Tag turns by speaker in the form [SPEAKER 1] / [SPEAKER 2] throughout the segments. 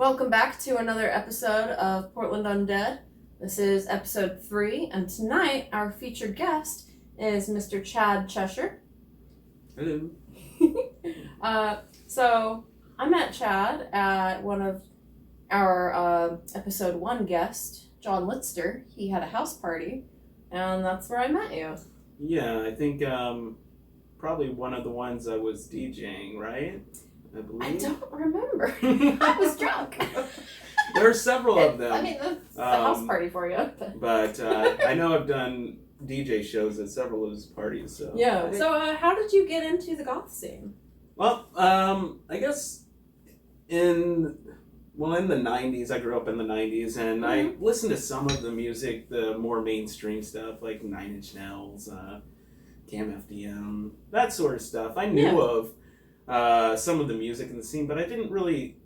[SPEAKER 1] Welcome back to another episode of Portland Undead. This is episode 3, and tonight our featured guest is Mr. Chad Cheshire.
[SPEAKER 2] Hello.
[SPEAKER 1] So I met Chad at one of our episode 1 guests, John Litster. He had a house party, and that's where I met you.
[SPEAKER 2] Yeah, I think probably one of the ones I was DJing, right? I believe.
[SPEAKER 1] I don't remember. I was drunk.
[SPEAKER 2] There are several of them.
[SPEAKER 1] I mean, that's the house party for you.
[SPEAKER 2] But I know I've done DJ shows at several of his parties. So
[SPEAKER 1] yeah. So how did you get into the goth scene?
[SPEAKER 2] Well, I guess in the 90s, I grew up in the 90s, and I listened to some of the music, the more mainstream stuff, like Nine Inch Nails, Cam FDM, that sort of stuff. I knew of some of the music in the scene, but I didn't really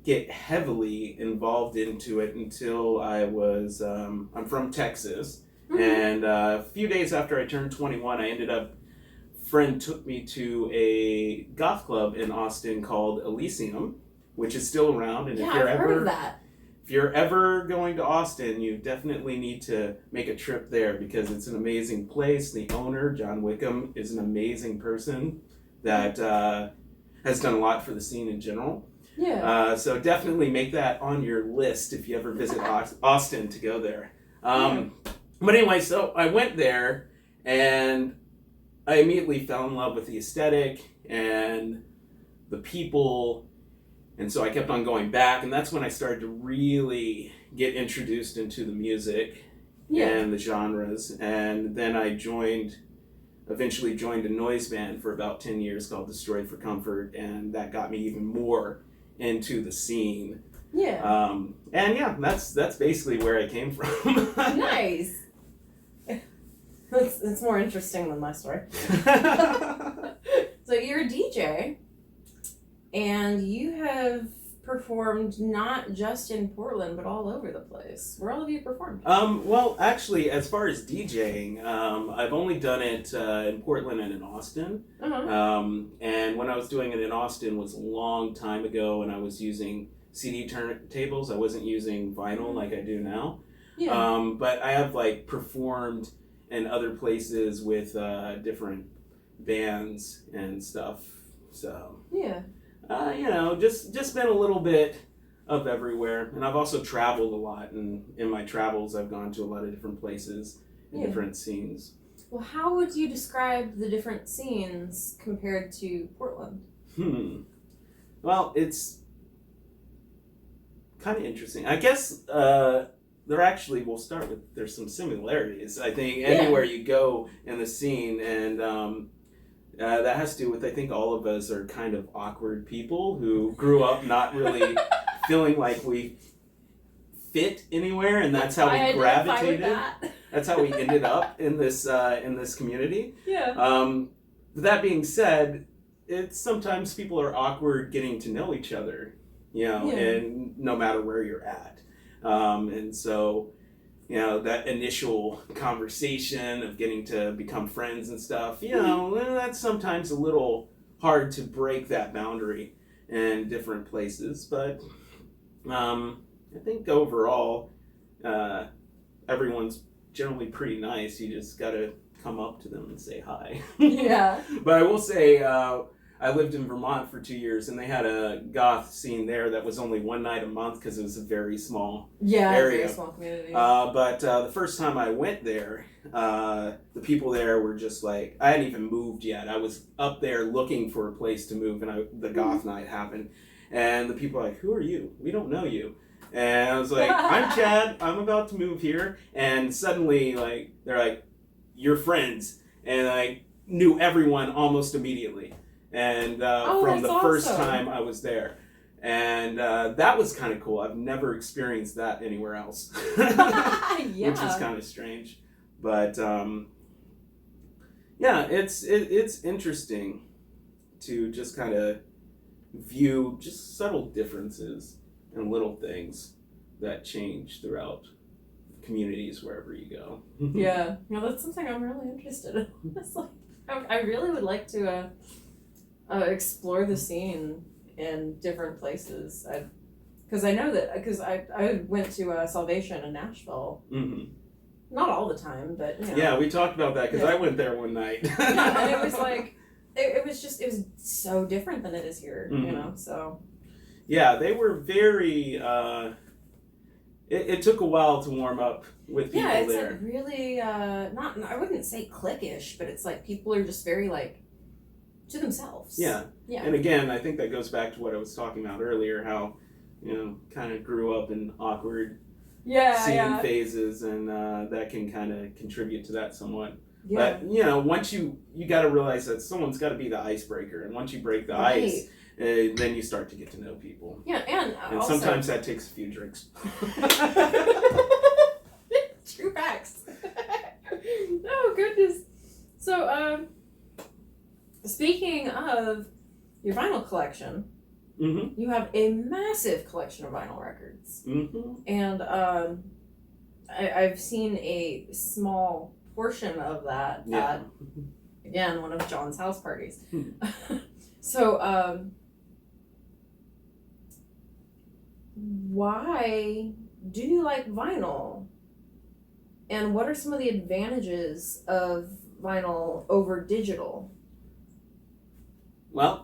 [SPEAKER 2] get heavily involved into it until I was, I'm from Texas, and a few days after I turned 21, friend took me to a goth club in Austin called Elysium, which is still around, and
[SPEAKER 1] I've heard of that.
[SPEAKER 2] If you're ever going to Austin, you definitely need to make a trip there because it's an amazing place. The owner, John Wickham, is an amazing person that has done a lot for the scene in general.
[SPEAKER 1] Yeah.
[SPEAKER 2] So definitely make that on your list if you ever visit Austin to go there. But anyway, so I went there and I immediately fell in love with the aesthetic and the people. And so I kept on going back, and that's when I started to really get introduced into the music and the genres. And then I eventually joined a noise band for about 10 years called Destroyed for Comfort, and that got me even more into the scene.
[SPEAKER 1] Yeah.
[SPEAKER 2] And yeah, that's basically where I came from.
[SPEAKER 1] Nice. It's more interesting than my story. So you're a DJ, and you have performed not just in Portland, but all over the place. Where all have you performed?
[SPEAKER 2] Well, actually, as far as DJing, I've only done it in Portland and in Austin. And when I was doing it in Austin was a long time ago, and I was using CD turntables. I wasn't using vinyl like I do now.
[SPEAKER 1] Yeah.
[SPEAKER 2] But I have performed in other places with different bands and stuff. So
[SPEAKER 1] yeah.
[SPEAKER 2] Just been a little bit of everywhere. And I've also traveled a lot, and in my travels I've gone to a lot of different places and different scenes.
[SPEAKER 1] Well, how would you describe the different scenes compared to Portland?
[SPEAKER 2] Well, it's kind of interesting. I guess we'll start with, there's some similarities. I think anywhere you go in the scene, and that has to do with, I think all of us are kind of awkward people who grew up not really feeling like we fit anywhere, and that's how we gravitated. That's how we ended up in this community.
[SPEAKER 1] Yeah.
[SPEAKER 2] That being said, it's sometimes people are awkward getting to know each other, and no matter where you're at. And so, that initial conversation of getting to become friends and stuff, that's sometimes a little hard to break that boundary in different places. But I think overall, everyone's generally pretty nice. You just got to come up to them and say hi.
[SPEAKER 1] Yeah.
[SPEAKER 2] But I will say, I lived in Vermont for 2 years, and they had a goth scene there that was only one night a month because it was a very small area.
[SPEAKER 1] Very small community.
[SPEAKER 2] But the first time I went there, the people there were just like, I hadn't even moved yet. I was up there looking for a place to move, and the goth night happened. And the people were like, "Who are you? We don't know you." And I was like, "I'm Chad. I'm about to move here." And suddenly, they're like, "You're friends." And I knew everyone almost immediately. And from the first time I was there. And that was kind of cool. I've never experienced that anywhere else. Which is kind of strange. But it's interesting to just kind of view just subtle differences and little things that change throughout communities wherever you go.
[SPEAKER 1] Yeah. That's something I'm really interested in. I really would like to explore the scene in different places. Because I know that, because I went to Salvation in Nashville.
[SPEAKER 2] Mm-hmm.
[SPEAKER 1] Not all the time, but, you know.
[SPEAKER 2] Yeah, we talked about that, because I went there one night.
[SPEAKER 1] Yeah, and it was like, it was so different than it is here, you know, so.
[SPEAKER 2] Yeah, they were very, it took a while to warm up with people there.
[SPEAKER 1] Yeah, it's like really, not, I wouldn't say cliquish, but it's like people are just very like, to themselves.
[SPEAKER 2] Yeah.
[SPEAKER 1] Yeah.
[SPEAKER 2] And again, I think that goes back to what I was talking about earlier, how, you know, kind of grew up in awkward scene phases, and that can kind of contribute to that somewhat. Yeah. But, you know, once you got to realize that someone's got to be the icebreaker, and once you break the ice, then you start to get to know people.
[SPEAKER 1] Yeah, and also,
[SPEAKER 2] sometimes that takes a few drinks.
[SPEAKER 1] True facts. Oh, goodness. So, speaking of your vinyl collection, you have a massive collection of vinyl records. And I've seen a small portion of that at, again, one of John's house parties. So, why do you like vinyl? And what are some of the advantages of vinyl over digital?
[SPEAKER 2] Well,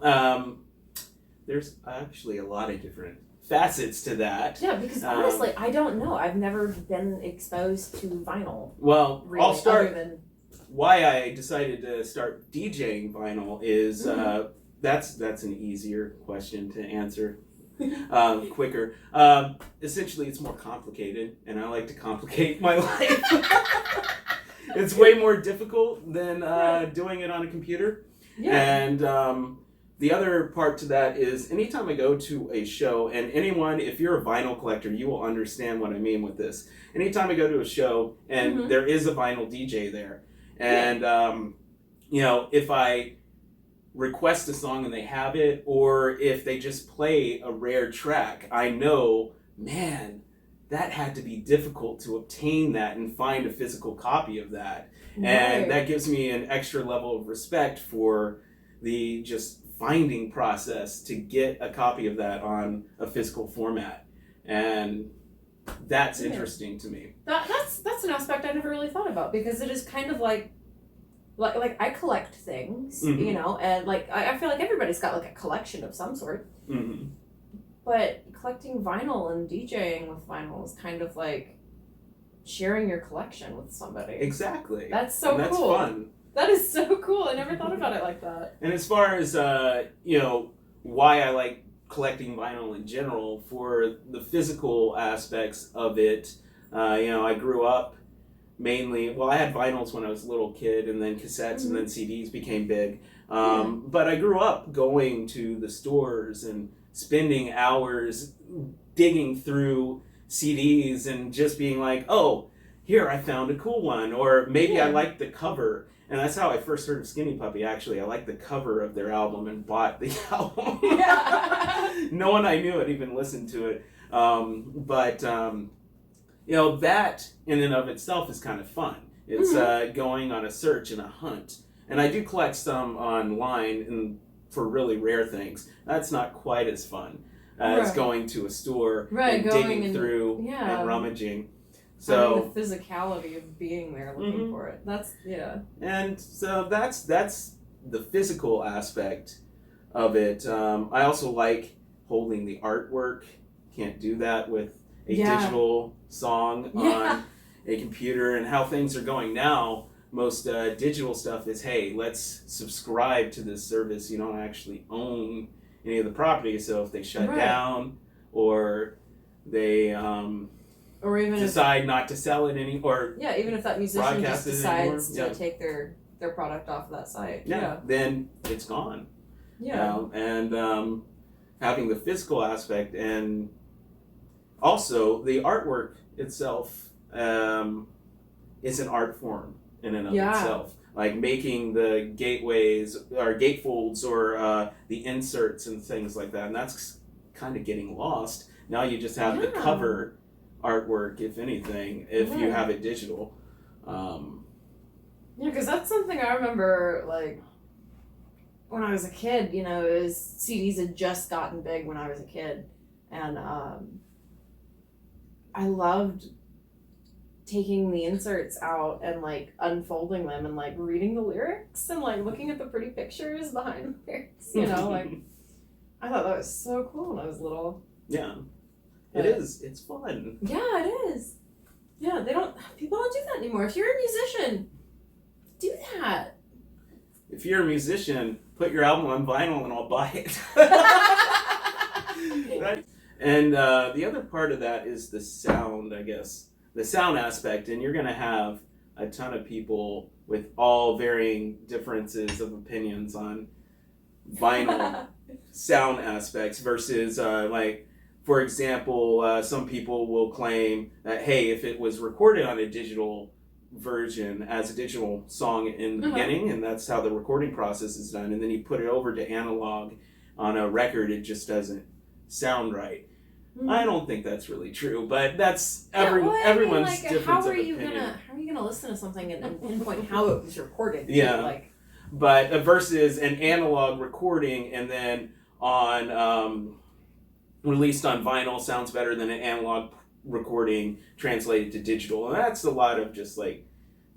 [SPEAKER 2] there's actually a lot of different facets to that.
[SPEAKER 1] Yeah, because honestly, I don't know. I've never been exposed to vinyl.
[SPEAKER 2] Well,
[SPEAKER 1] really,
[SPEAKER 2] I'll start. Why I decided to start DJing vinyl is that's an easier question to answer. Quicker. Essentially, it's more complicated, and I like to complicate my life. It's way more difficult than doing it on a computer. Yeah. And the other part to that is anytime I go to a show, and anyone, if you're a vinyl collector, you will understand what I mean with this. Anytime I go to a show and there is a vinyl DJ there, and you know, if I request a song and they have it, or if they just play a rare track, I know, man, that had to be difficult to obtain that and find a physical copy of that. Right. And that gives me an extra level of respect for the just finding process to get a copy of that on a physical format. And that's interesting to me.
[SPEAKER 1] That's an aspect I never really thought about, because it is kind of like I collect things, you know, and like I feel like everybody's got like a collection of some sort. But collecting vinyl and DJing with vinyl is kind of like sharing your collection with somebody.
[SPEAKER 2] Exactly.
[SPEAKER 1] That's so cool.
[SPEAKER 2] That's fun.
[SPEAKER 1] That is so cool. I never thought about it like that.
[SPEAKER 2] And as far as you know, why I like collecting vinyl in general, for the physical aspects of it, you know, I grew up mainly, well, I had vinyls when I was a little kid, and then cassettes, and then CDs became big. But I grew up going to the stores and spending hours digging through CDs and just being like, oh, here, I found a cool one. Or maybe I liked the cover. And that's how I first heard of Skinny Puppy, actually. I liked the cover of their album and bought the album. No one I knew had even listened to it. You know, that in and of itself is kind of fun. It's going on a search and a hunt. And I do collect some online and for really rare things. That's not quite as fun as going to a store and digging through and rummaging. So
[SPEAKER 1] the physicality of being there looking for it. That's
[SPEAKER 2] And so that's the physical aspect of it. I also like holding the artwork. Can't do that with a digital song on a computer, and how things are going now. Most digital stuff is, hey, let's subscribe to this service. You don't actually own any of the property, so if they shut down or they
[SPEAKER 1] or even
[SPEAKER 2] decide not to sell it
[SPEAKER 1] even if that musician just decides to take their product off of that site,
[SPEAKER 2] then it's gone. And having the physical aspect, and also the artwork itself is an art form in and of itself. Like making the gateways or gatefolds or the inserts and things like that, and that's kind of getting lost. Now you just have the cover artwork, if anything, if you have it digital.
[SPEAKER 1] Because that's something I remember, like, when I was a kid, you know, CDs had just gotten big when I was a kid. And I loved taking the inserts out and like unfolding them and like reading the lyrics and like looking at the pretty pictures behind the lyrics, you know, like I thought that was so cool when I was little.
[SPEAKER 2] Yeah. It is. It's fun.
[SPEAKER 1] Yeah, it is. Yeah, people don't do that anymore. If you're a musician, do that.
[SPEAKER 2] If you're a musician, put your album on vinyl and I'll buy it. Right? And the other part of that is the sound, I guess. The sound aspect, and you're going to have a ton of people with all varying differences of opinions on vinyl sound aspects versus, like, for example, some people will claim that, hey, if it was recorded on a digital version as a digital song in the beginning, and that's how the recording process is done, and then you put it over to analog on a record, it just doesn't sound right. I don't think that's really true, but that's everyone's
[SPEAKER 1] like,
[SPEAKER 2] difference
[SPEAKER 1] how
[SPEAKER 2] of
[SPEAKER 1] are you
[SPEAKER 2] opinion.
[SPEAKER 1] How are you gonna listen to something and pinpoint how it was recorded?
[SPEAKER 2] Yeah,
[SPEAKER 1] like,
[SPEAKER 2] but versus an analog recording and then on released on vinyl sounds better than an analog recording translated to digital, and that's a lot of just like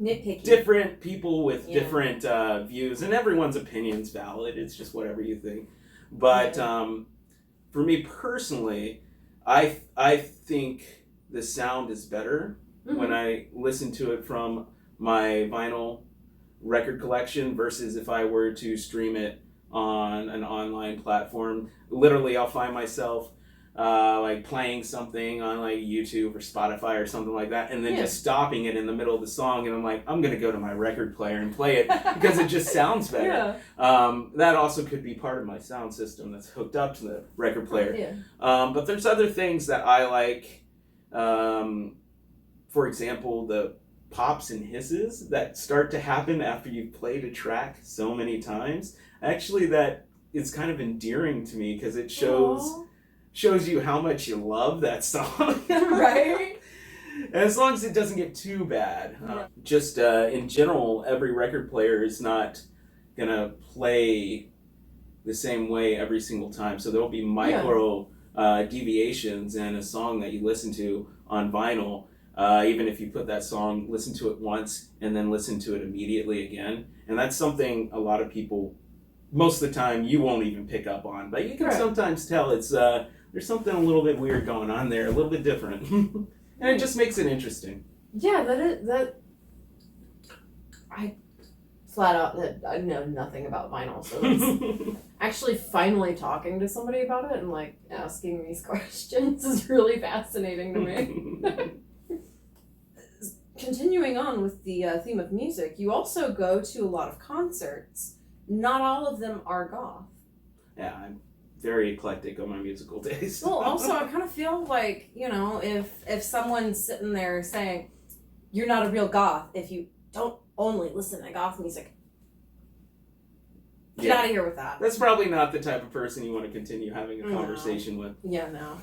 [SPEAKER 1] nitpicky.
[SPEAKER 2] Different people with different views, and everyone's opinion's valid. It's just whatever you think. But for me personally, I think the sound is better when I listen to it from my vinyl record collection versus if I were to stream it on an online platform. Literally, I'll find myself like playing something on like YouTube or Spotify or something like that, and then just stopping it in the middle of the song, and I'm like, I'm gonna go to my record player and play it because it just sounds better. That also could be part of my sound system that's hooked up to the record player. But there's other things that I like. For example, the pops and hisses that start to happen after you've played a track so many times. Actually, that is kind of endearing to me because it shows you how much you love that song.
[SPEAKER 1] Right?
[SPEAKER 2] And as long as it doesn't get too bad. Just in general, every record player is not going to play the same way every single time. So there'll be micro deviations in a song that you listen to on vinyl. Even if you put that song, listen to it once, and then listen to it immediately again. And that's something a lot of people, most of the time, you won't even pick up on. But you can sometimes tell it's there's something a little bit weird going on there, a little bit different. And it just makes it interesting.
[SPEAKER 1] Yeah, that I flat out that I know nothing about vinyl, so it's actually finally talking to somebody about it and like asking these questions is really fascinating to me. Continuing on with the theme of music, you also go to a lot of concerts. Not all of them are goth.
[SPEAKER 2] Yeah, I'm very eclectic on my musical taste.
[SPEAKER 1] Well, also, I kind of feel like, you know, if someone's sitting there saying, you're not a real goth if you don't only listen to goth music. Get out of here with that.
[SPEAKER 2] That's probably not the type of person you want to continue having a conversation with.
[SPEAKER 1] Yeah, no.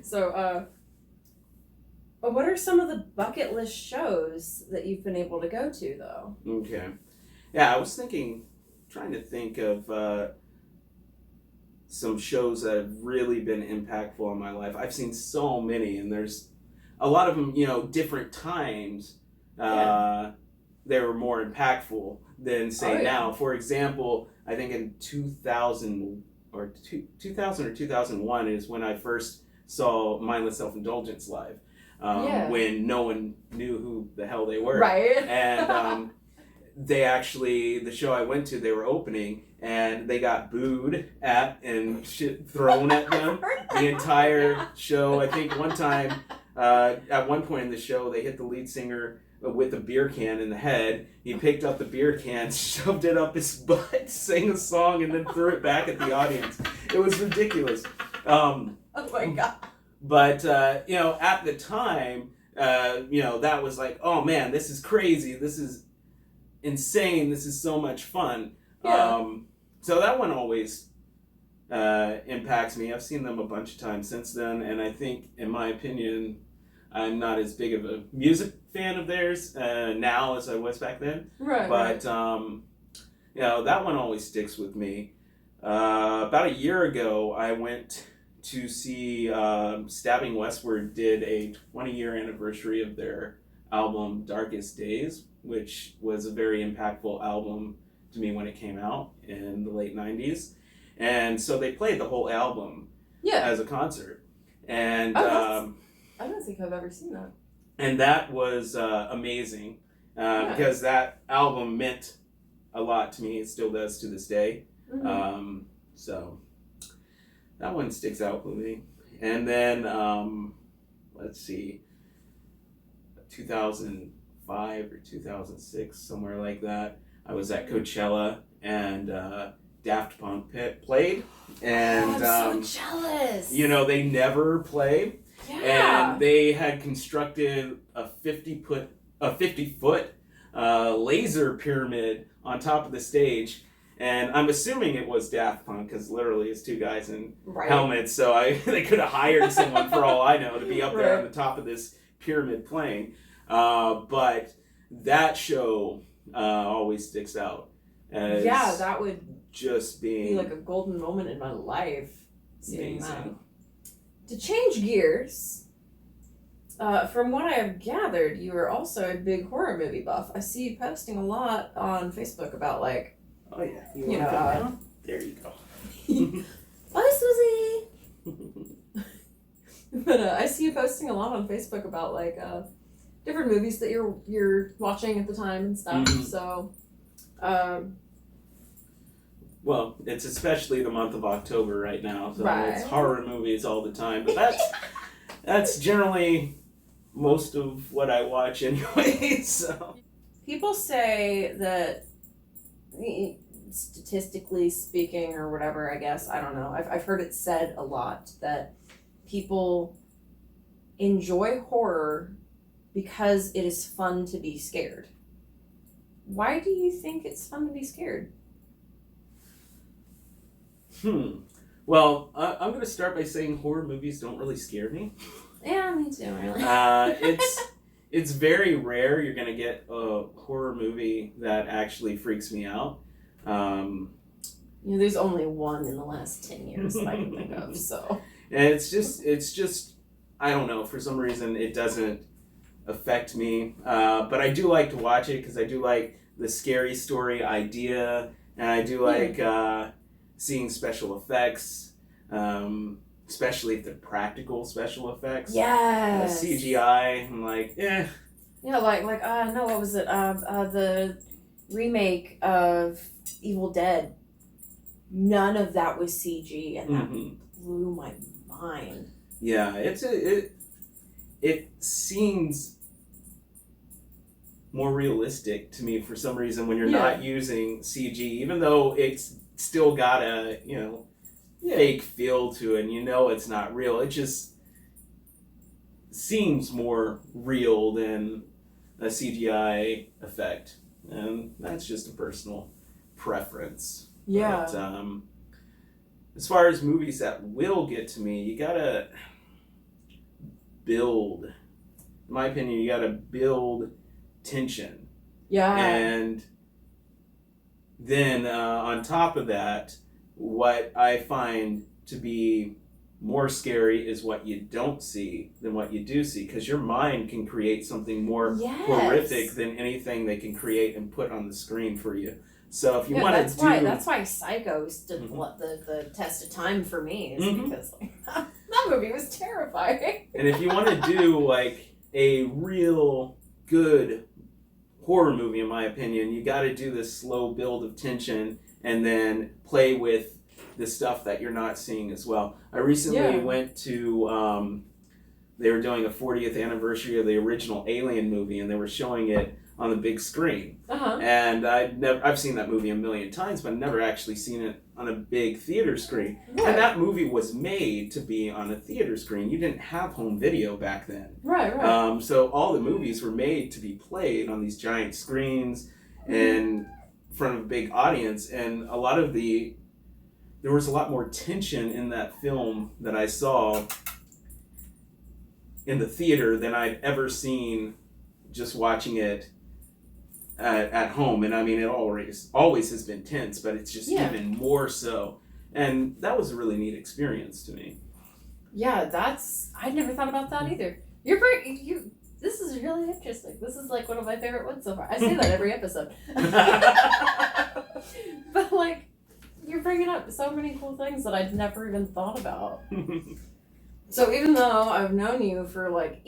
[SPEAKER 1] So, what are some of the bucket list shows that you've been able to go to, though?
[SPEAKER 2] Okay. Yeah, I was trying to think of some shows that have really been impactful in my life. I've seen so many, and there's a lot of them, you know, different times they were more impactful than, say, now. For example, I think in 2000 or 2001 is when I first saw Mindless Self-Indulgence live, when no one knew who the hell they were.
[SPEAKER 1] Right.
[SPEAKER 2] And they actually, the show I went to, they were opening, and they got booed at and shit thrown at them the entire show. I think one time, at one point in the show, they hit the lead singer with a beer can in the head. He picked up the beer can, shoved it up his butt, sang a song, and then threw it back at the audience. It was ridiculous.
[SPEAKER 1] Oh my God.
[SPEAKER 2] But, you know, at the time, you know, that was like, oh man, this is crazy. This is insane. This is so much fun. So that one always impacts me. I've seen them a bunch of times since then, and I think, in my opinion, I'm not as big of a music fan of theirs now as I was back then.
[SPEAKER 1] Right.
[SPEAKER 2] But, you know, that one always sticks with me. About a year ago, I went to see Stabbing Westward did a 20-year anniversary of their album Darkest Days, which was a very impactful album to me when it came out in the late 90s. And so they played the whole album as a concert. And
[SPEAKER 1] I don't think I've ever seen that.
[SPEAKER 2] And that was amazing because that album meant a lot to me. It still does to this day. Mm-hmm. So that one sticks out with me. And then, let's see, 2005 or 2006, somewhere like that, I was at Coachella and Daft Punk
[SPEAKER 1] Oh,
[SPEAKER 2] played. And
[SPEAKER 1] I'm so jealous.
[SPEAKER 2] You know, they never play.
[SPEAKER 1] Yeah.
[SPEAKER 2] And they had constructed a 50-foot laser pyramid on top of the stage. And I'm assuming it was Daft Punk because literally it's two guys in helmets. So they could have hired someone, for all I know, to be up there on the top of this pyramid playing. But that show always sticks out. As
[SPEAKER 1] that would
[SPEAKER 2] just be
[SPEAKER 1] like a golden moment in my life. Seeing that. To change gears, from what I have gathered, you are also a big horror movie buff. I see you posting a lot on Facebook about like.
[SPEAKER 2] Oh yeah,
[SPEAKER 1] you know.
[SPEAKER 2] There you go.
[SPEAKER 1] Bye, Susie. But I see you posting a lot on Facebook about like different movies that you're watching at the time and stuff. Mm-hmm. So.
[SPEAKER 2] Well, it's especially the month of October right now, so it's horror movies all the time. But that's generally most of what I watch anyway. So
[SPEAKER 1] people say that, statistically speaking, or whatever, I guess, I don't know. I've heard it said a lot that people enjoy horror because it is fun to be scared. Why do you think it's fun to be scared?
[SPEAKER 2] Well, I'm going to start by saying horror movies don't really scare me.
[SPEAKER 1] Yeah, me too, really.
[SPEAKER 2] It's very rare you're going to get a horror movie that actually freaks me out.
[SPEAKER 1] There's only one in the last 10 years that I can think of, so.
[SPEAKER 2] And it's just, I don't know, for some reason it doesn't affect me. But I do like to watch it because I do like the scary story idea, and I do like seeing special effects, especially if they're practical special effects.
[SPEAKER 1] Yes.
[SPEAKER 2] CGI, I'm like, eh.
[SPEAKER 1] Yeah, like no, what was it? The remake of Evil Dead. None of that was CG, and that blew my mind.
[SPEAKER 2] Yeah, it seems more realistic to me for some reason when you're not using CG, even though it's still got a fake feel to it, and it's not real. It just seems more real than a CGI effect, and that's just a personal preference.
[SPEAKER 1] Yeah.
[SPEAKER 2] But, as far as movies that will get to me, you gotta build. In my opinion, you gotta build tension.
[SPEAKER 1] Yeah.
[SPEAKER 2] And then on top of that, what I find to be more scary is what you don't see than what you do see, because your mind can create something more horrific than anything they can create and put on the screen for you. So if you want to do...
[SPEAKER 1] That's why Psycho stood the test of time for me, is because that movie was terrifying.
[SPEAKER 2] And if you want to do like a real good horror movie, in my opinion, you got to do this slow build of tension and then play with the stuff that you're not seeing as well. I recently went to, they were doing a 40th anniversary of the original Alien movie, and they were showing it on the big screen. And I've seen that movie a million times, but I've never actually seen it on a big theater screen. Right. And that movie was made to be on a theater screen. You didn't have home video back then.
[SPEAKER 1] Right.
[SPEAKER 2] So all the movies were made to be played on these giant screens in front of a big audience, and there was a lot more tension in that film that I saw in the theater than I'd ever seen just watching it at home. And I mean, it always has been tense, but it's just even more so. And that was a really neat experience to me.
[SPEAKER 1] Yeah, I'd never thought about that either. This is really interesting. This is like one of my favorite ones so far. I say that every episode. But like, you're bringing up so many cool things that I'd never even thought about. So even though I've known you for like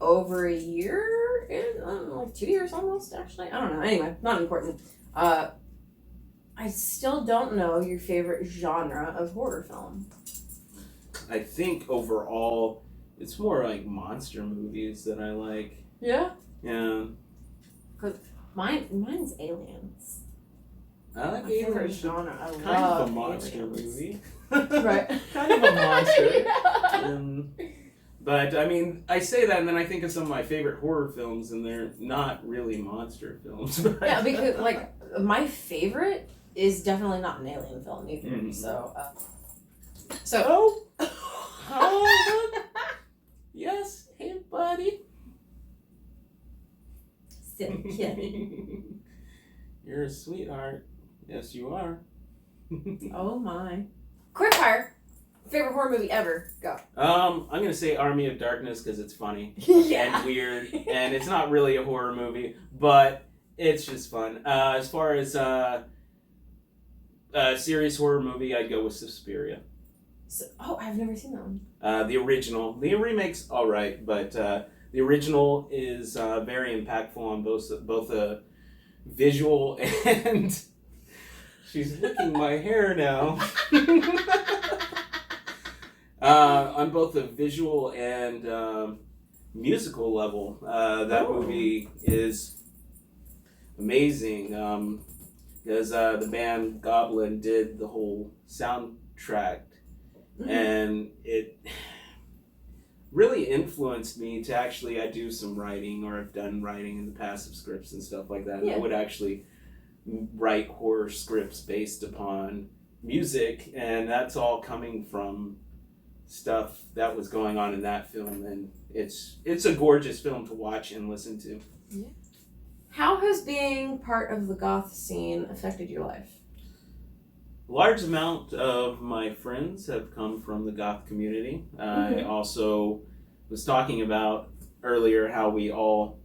[SPEAKER 1] over a year, like 2 years almost, actually. I don't know. Anyway, not important. I still don't know your favorite genre of horror film.
[SPEAKER 2] I think overall, it's more like monster movies that I like.
[SPEAKER 1] Yeah?
[SPEAKER 2] Yeah.
[SPEAKER 1] Cause mine's aliens.
[SPEAKER 2] I like
[SPEAKER 1] My favorite
[SPEAKER 2] aliens.
[SPEAKER 1] genre. I
[SPEAKER 2] Kind
[SPEAKER 1] love
[SPEAKER 2] of a monster
[SPEAKER 1] aliens.
[SPEAKER 2] movie.
[SPEAKER 1] Right.
[SPEAKER 2] Kind of a monster.
[SPEAKER 1] Yeah.
[SPEAKER 2] But I mean, I say that and then I think of some of my favorite horror films and they're not really monster films.
[SPEAKER 1] Yeah, because like my favorite is definitely not an alien film either.
[SPEAKER 2] Mm-hmm.
[SPEAKER 1] So
[SPEAKER 2] Oh, look. Yes, hey buddy.
[SPEAKER 1] Silly kid.
[SPEAKER 2] You're a sweetheart. Yes, you are.
[SPEAKER 1] Oh my. Quick fire. Favorite horror movie ever. Go.
[SPEAKER 2] I'm gonna say Army of Darkness because it's funny
[SPEAKER 1] Yeah.
[SPEAKER 2] and weird, and it's not really a horror movie, but it's just fun. As far as a serious horror movie, I'd go with Suspiria.
[SPEAKER 1] I've never seen that one.
[SPEAKER 2] The original. The remake's all right, but the original is very impactful on both a visual and. She's licking my hair now. On both a visual and musical level, that movie is amazing. Because the band Goblin did the whole soundtrack, and it really influenced me to actually. I do some writing, or I've done writing in the past of scripts and stuff like that. And I would actually write horror scripts based upon music, and that's all coming from stuff that was going on in that film, and it's a gorgeous film to watch and listen to.
[SPEAKER 1] Yeah. How has being part of the goth scene affected your life?
[SPEAKER 2] A large amount of my friends have come from the goth community. I also was talking about earlier how we all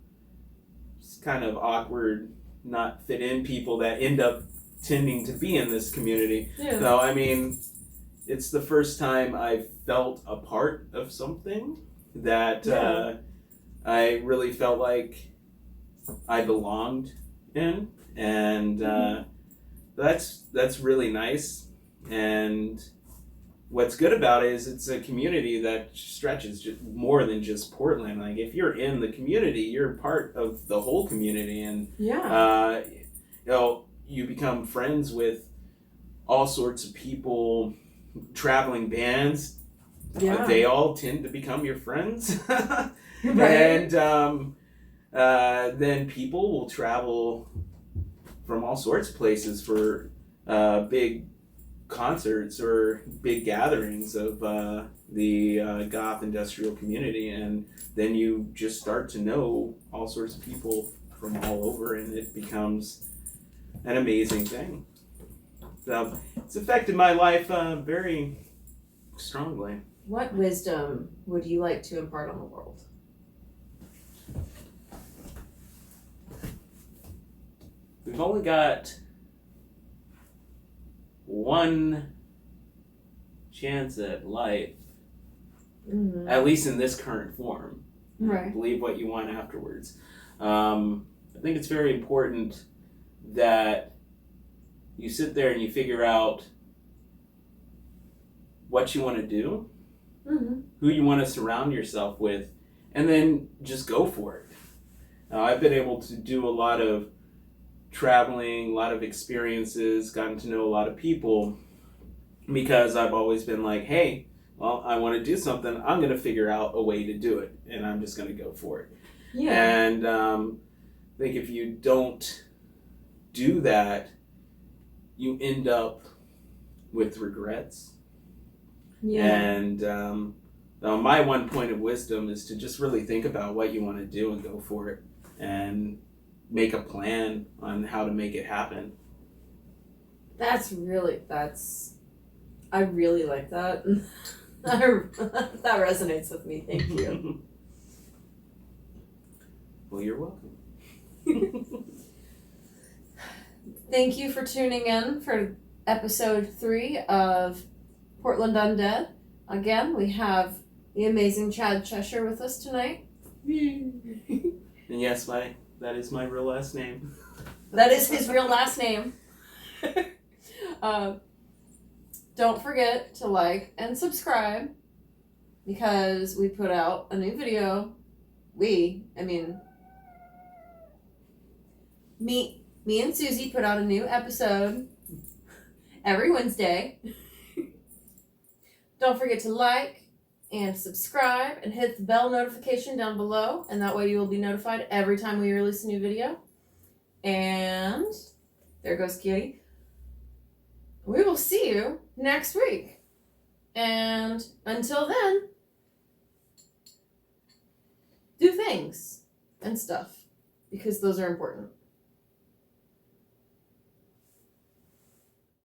[SPEAKER 2] kind of awkward, not fit in people that end up tending to be in this community.
[SPEAKER 1] Yeah.
[SPEAKER 2] So, I mean, it's the first time I've felt a part of something that I really felt like I belonged in, and that's really nice. And what's good about it is it's a community that stretches more than just Portland. Like, if you're in the community, you're part of the whole community, and you become friends with all sorts of people, traveling bands. They all tend to become your friends. And then people will travel from all sorts of places for big concerts or big gatherings of the goth industrial community, and then you just start to know all sorts of people from all over, and it becomes an amazing thing. So it's affected my life very strongly.
[SPEAKER 1] What wisdom would you like to impart on the world?
[SPEAKER 2] We've only got one chance at life, at least in this current form.
[SPEAKER 1] Right.
[SPEAKER 2] Believe what you want afterwards. I think it's very important that you sit there and you figure out what you want to do, who you want to surround yourself with, and then just go for it. I've been able to do a lot of traveling, a lot of experiences, gotten to know a lot of people, because I've always been like, hey, well, I want to do something, I'm going to figure out a way to do it, and I'm just going to go for it. Yeah. And I think if you don't do that, you end up with regrets. Yeah. And my one point of wisdom is to just really think about what you want to do and go for it, and make a plan on how to make it happen.
[SPEAKER 1] I really like that. That resonates with me. Thank you.
[SPEAKER 2] Well, you're welcome.
[SPEAKER 1] Thank you for tuning in for episode 3 of Portland Undead. Again, we have the amazing Chad Cheshire with us tonight.
[SPEAKER 2] And yes, that is my real last name.
[SPEAKER 1] That is his real last name. Don't forget to like and subscribe because we put out a new video. Me and Susie put out a new episode every Wednesday. Don't forget to like and subscribe and hit the bell notification down below, and that way you will be notified every time we release a new video. And there goes Kitty. We will see you next week. And until then, do things and stuff because those are important.